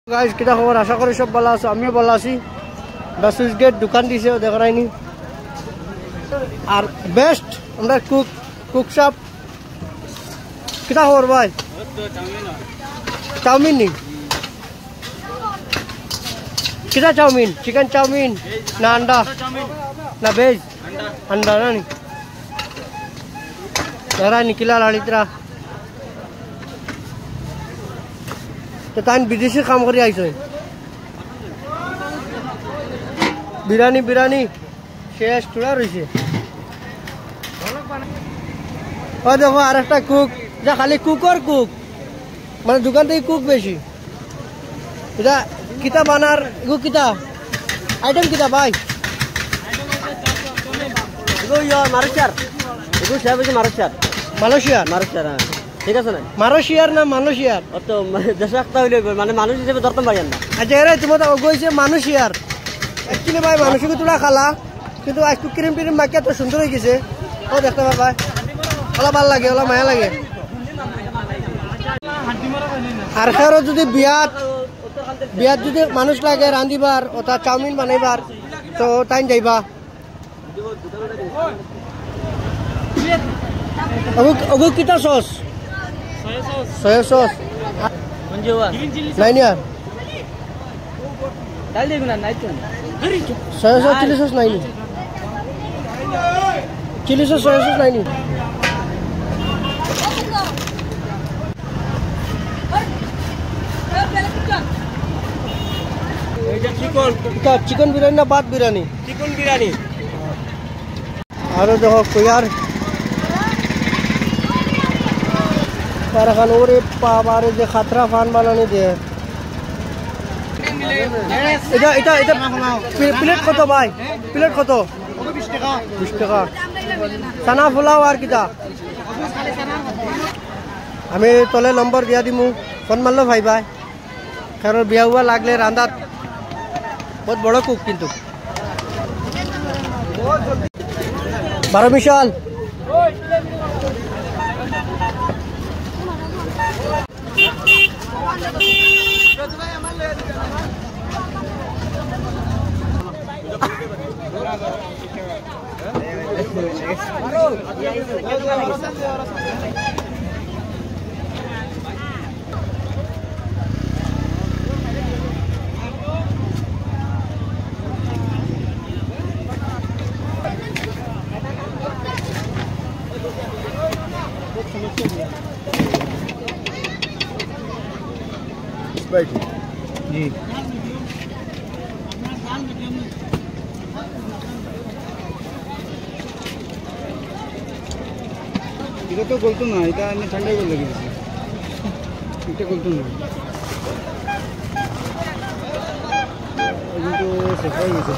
guys কিটা খবর আশা করি সব ভালো আছো আমিও ভালো আছি দা সুইচ গেট দোকান দিছে দেখো রাইনি আর বেস্ট আমরা কুক শপ কিটা খবর ভাই চাউমিন নি কিটা চাউমিন চিকেন চাউমিন না अंडा না ভেজ अंडा না নি यारा निकला लाड़ी तेरा तो तान विदेशी काम करी आइस बिरानी बिरानी शेष टुड़ा रही और देखो और एक कुक जा खाली कुक और कुक মানে দোকান থেকে কুক বেশি এটা কিতা বানার এগো কিতা আইটেম কিতা ভাই এগো ইয়া মারচার এগো সাহেব যে মারচার মালয়েশিয়ার মারচার ঠিক আছে না মালয়েশিয়ার না মালয়েশিয়ার অত দেশাক্তা হইলে মানে মানুষ হিসেবে ধরতে পারি না আচ্ছা এরা তোমার কইছে মালয়েশিয়ার অ্যাকচুয়ালি ভাই মানুষকে তোরা খালা কিন্তু আজকে ক্রিম টিম মাখিয়ে তো সুন্দর হয়ে গেছে ও দেখতে পাবা ওলা ভাল লাগে ওলা মায়া লাগে আর কারো যদি বিয়াত যদি মানুষ লাগে রান্ধিবার ওটা চাউমিন বানাইবার তো টাইম যাইবা ওগো কিটা sauce soya sauce menjual lain ya dal dia guna naik tu soya sauce chili sauce lain chili sauce soya sauce lain chicken biryani ना बात बिरयानी चिकन बिरयानी और देखो को यार খান ওরে পাবারে যে খাতরা ফান বানানি দে এটা এটা এটা প্লেট কত ভাই প্লেট কত 20 টাকা 20 টাকা সানা পোলাও আর কিটা আমি তলে নম্বর দিয়া দিমু ফোন মারলো ভাই ভাই কারণ বিয়া হুয়া লাগলে রান্দাত বহুত বড় কুক কিন্তু 12 মিশাল जी এটা তো বলতো না এটা আমি ঠান্ডাই বলে গেছি এটা বলতো না কিন্তু সেটাই গেছে